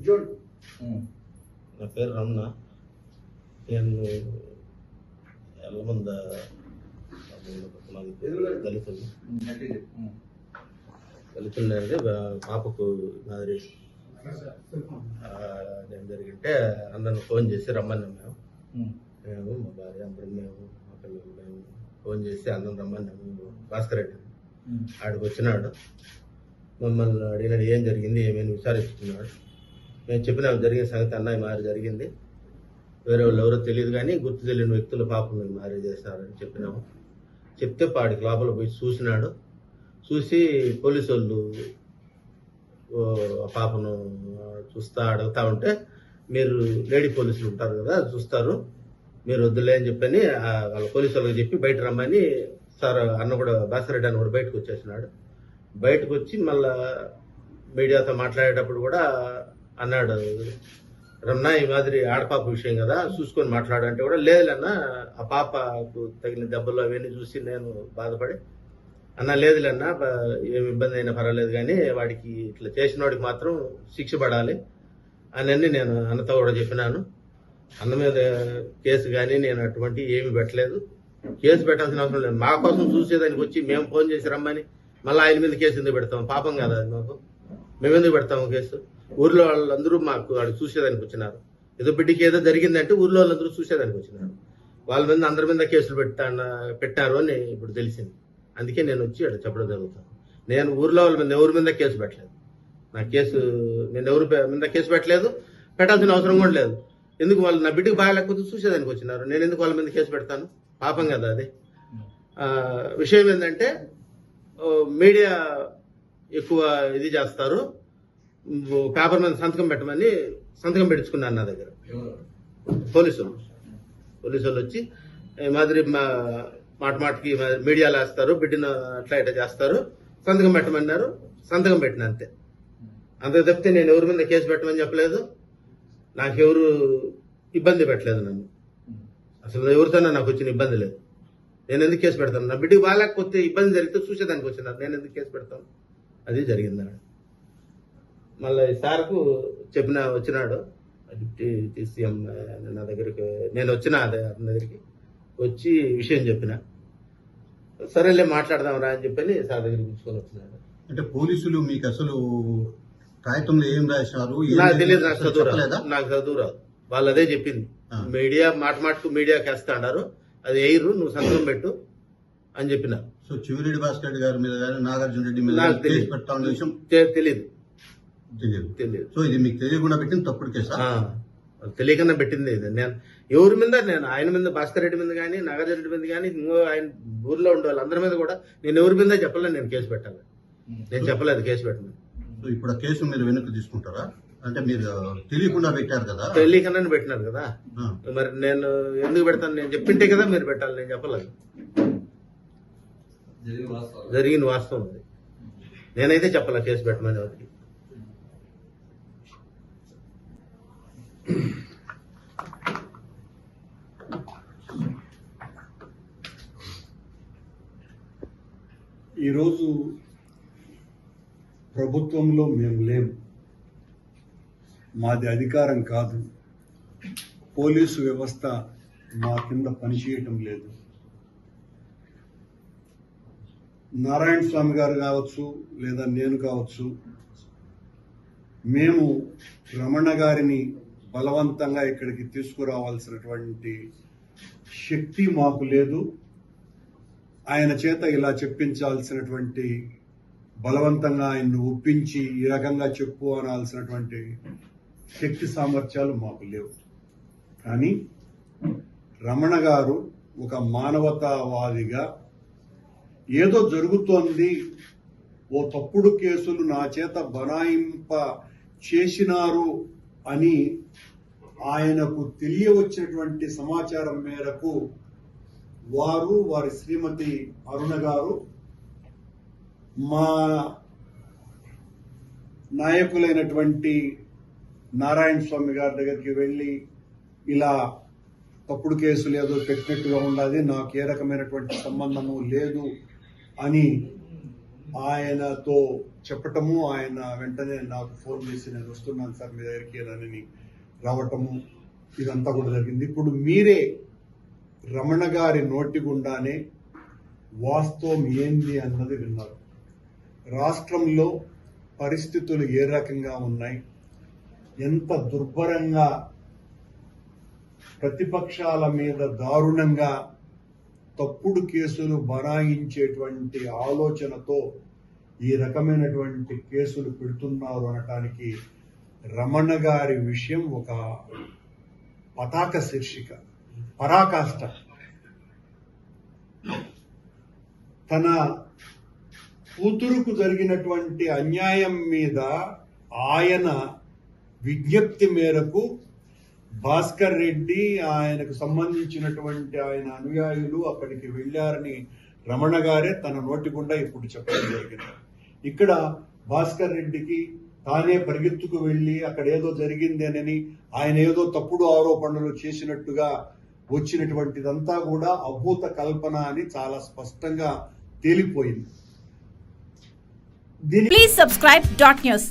నా పేరు రమణ. నేను ఎల్లమంద దళితులు అంటే పాపకు మాదిరి నేను జరిగింటే అందరిని ఫోన్ చేసి రమ్మన్నాం. మేము మా భార్య అందరం మేము మా పిల్లలు మేము ఫోన్ చేసి అందరం రమ్మన్నాము. భాస్కర్ రెడ్డి ఆడికి వచ్చినాడు. మమ్మల్ని అడిగినాడు ఏం జరిగింది ఏమేమి విచారిస్తున్నాడు. మేము చెప్పినాము జరిగిన సంగతి అన్నయ్య మారి జరిగింది, వేరే వాళ్ళు ఎవరో తెలియదు కానీ గుర్తు తెలియని వ్యక్తులు పాపం మీరు మారి చేసినారని చెప్పినాము. చెప్తే పాడికి లోపల పోయి చూసినాడు. చూసి పోలీసు వాళ్ళు ఆ పాపను అడుగుతా ఉంటే మీరు లేడీ పోలీసులు ఉంటారు కదా చూస్తారు, మీరు వద్దులే అని చెప్పని వాళ్ళ పోలీసు వాళ్ళకి చెప్పి బయట రమ్మని సార్ అన్న కూడా భాస్కర్ రెడ్డి అన్న కూడా బయటకు వచ్చేసినాడు. బయటకు వచ్చి మళ్ళా మీడియాతో మాట్లాడేటప్పుడు కూడా అన్నాడు, రమణ ఈ మాదిరి ఆడపాప విషయం కదా చూసుకొని మాట్లాడంటే కూడా లేదులన్నా ఆ పాపకు తగిన దెబ్బలు అవన్నీ చూసి నేను బాధపడి అన్న లేదులన్నా ఏమి ఇబ్బంది అయినా పర్వాలేదు కానీ వాడికి ఇట్లా చేసిన వాడికి మాత్రం శిక్ష పడాలి అని నేను అన్నతో కూడా చెప్పినాను. అన్న మీద కేసు కానీ నేను అటువంటి ఏమి పెట్టలేదు, కేసు పెట్టాల్సిన అవసరం లేదు. మా కోసం చూసేదానికి వచ్చి మేము ఫోన్ చేసి రమ్మని మళ్ళీ ఆయన మీద కేసు ఎందుకు పెడతాం? పాపం కదా మాకు, మేము ఎందుకు పెడతాము కేసు? ఊర్లో వాళ్ళందరూ మాకు వాడికి చూసేదానికి వచ్చినారు. ఏదో బిడ్డకి ఏదో జరిగిందంటే ఊర్లో వాళ్ళందరూ చూసేదానికి వచ్చినారు. వాళ్ళ మీద అందరి మీద కేసులు పెట్టారు అని ఇప్పుడు తెలిసింది. అందుకే నేను వచ్చి అక్కడ చెప్పడం జరుగుతాను. నేను ఊర్లో వాళ్ళ మీద ఎవరి మీద కేసు పెట్టలేదు. నా కేసు నేను ఎవరి మీద కేసు పెట్టలేదు, పెట్టాల్సిన అవసరం కూడా లేదు. ఎందుకు వాళ్ళు నా బిడ్డకి బాగా లేకపోతే చూసేదానికి వచ్చినారు, నేను ఎందుకు వాళ్ళ మీద కేసు పెడతాను? పాపం కదా అది. విషయం ఏంటంటే మీడియా ఎక్కువ ఇది చేస్తారు, పేపర్ మీద సంతకం పెట్టమని సంతకం పెట్టించుకున్నాను నా దగ్గర. పోలీసు వాళ్ళు వచ్చి మాదిరి మాటికి మీడియాలో వేస్తారు, బిడ్డను అట్లా ఇట్లా చేస్తారు, సంతకం పెట్టమన్నారు, సంతకం పెట్టిన అంతే. అంతకు తప్పితే నేను ఎవరి మీద కేసు పెట్టమని చెప్పలేదు, నాకెవరు ఇబ్బంది పెట్టలేదు. నన్ను అసలు ఎవరితోనో నాకు వచ్చిన ఇబ్బంది లేదు. నేను ఎందుకు కేసు పెడతాను? నా బిడ్డకి బాగాలేకపోతే ఇబ్బంది జరిగితే చూసేదానికి వచ్చినారు, నేను ఎందుకు కేసు పెడతాను? అది జరిగింది. మళ్ళీ సార్కు వచ్చినాడు డిప్యూటీ టీసీఎం నా దగ్గరికి. నేను వచ్చిన అతని దగ్గరికి వచ్చి విషయం చెప్పిన, సరేలే మాట్లాడదాం రా అని చెప్పని సార్ దగ్గరికి తీసుకొని వచ్చినాడు. అంటే పోలీసులు మీకు అసలు కాగితంలో ఏం రాశారు? నాకు తెలియదు, నాకు చదువు రాదు. వాళ్ళు అదే చెప్పింది, మీడియా మాటకు మీడియాకి వేస్తా అన్నారు, అది ఎయిరు నువ్వు సంతకం పెట్టు అని చెప్పిన. సో చివిరెడ్డి భాస్కర్ రెడ్డి గారి మీద కానీ నాగార్జున రెడ్డి మీద నాకు తెలియదు. సో ఇది మీకు తెలియకుండా పెట్టింది తప్పుడు కేసా? తెలియకుండా పెట్టింది ఇది. ఎవరి మీద నేను ఆయన మీద భాస్కర్ రెడ్డి మీద కానీ నాగార్జున రెడ్డి మీద కానీ ఇంకో ఆయన ఊర్లో ఉండే వాళ్ళందరి మీద కూడా నేను ఎవరి మీద చెప్పలేదు నేను కేసు పెట్టాలి. నేను చెప్పలేదు కేసు పెట్టను. సో ఇప్పుడు ఆ కేసు మీరు వెనక్కి తీసుకుంటారా? అంటే మీరు తెలియకుండా పెట్టారు కదా? తెలియకుండా పెట్టినారు కదా, మరి నేను ఎందుకు పెడతాను? నేను చెప్పింటే కదా మీరు పెట్టాలి, నేను చెప్పలేదు. జరిగిన వాస్తవం అది. నేనైతే చెప్పాల కేసు పెట్టమని వారికి. ఈరోజు ప్రభుత్వంలో మేము లేము, మాది అధికారం కాదు, పోలీసు వ్యవస్థ మా కింద పనిచేయటం లేదు. నారాయణ స్వామి గారు కావచ్చు లేదా నేను కావచ్చు, మేము రమణ గారిని బలవంతంగా ఇక్కడికి తీసుకురావాల్సినటువంటి శక్తి మాకు లేదు. ఆయన చేత ఇలా చెప్పించాల్సినటువంటి, బలవంతంగా ఆయన్ని ఒప్పించి ఈ రకంగా చెప్పు అనాల్సినటువంటి శక్తి సామర్థ్యాలు మాకు లేవు. కానీ రమణ గారు ఒక మానవతావాదిగా ఏదో జరుగుతోంది, ఓ తప్పుడు కేసులు నా చేత బనాయింప చేసినారు అని ఆయనకు తెలియవచ్చినటువంటి సమాచారం మేరకు వారి శ్రీమతి అరుణ గారు మా నాయకులైనటువంటి నారాయణ స్వామి గారి దగ్గరికి వెళ్ళి ఇలా తప్పుడు కేసులు ఏదో పెట్టినట్టుగా ఉన్నది, నాకు ఏ రకమైనటువంటి సంబంధము లేదు అని ఆయనతో చెప్పటము, ఆయన వెంటనే నాకు ఫోన్ చేసి నేను వస్తున్నాను సార్ మీ దగ్గరికి అని రావటము, ఇదంతా కూడా జరిగింది. ఇప్పుడు మీరే రమణ గారి నోటి గుండానే వాస్తవం ఏంది అన్నది విన్నారు. రాష్ట్రంలో పరిస్థితులు ఏ రకంగా ఉన్నాయి, ఎంత దుర్భరంగా ప్రతిపక్షాల మీద దారుణంగా తప్పుడు కేసులు బనాయించేటువంటి ఆలోచనతో ఈ రకమైనటువంటి కేసులు పెడుతున్నారు అనటానికి రమణ గారి విషయం ఒక పతాక శీర్షిక, పరాకాష్ట. తన కూతురుకు జరిగినటువంటి అన్యాయం మీద ఆయన విజ్ఞప్తి మేరకు భాస్కర్ రెడ్డి, ఆయనకు సంబంధించినటువంటి ఆయన అనుయాయులు అక్కడికి వెళ్ళారని రమణ గారే తన నోటి గుండా ఇప్పుడు చెప్పడం జరిగింది. ఇక్కడ భాస్కర్ రెడ్డికి తానే పరిగెత్తుకు వెళ్ళి అక్కడ ఏదో జరిగింది అని, ఆయన ఏదో తప్పుడు ఆరోపణలు చేసినట్టుగా వచ్చినటువంటిదంతా కూడా అభూత కల్పన అని చాలా స్పష్టంగా తేలిపోయింది. Please subscribe Dot News.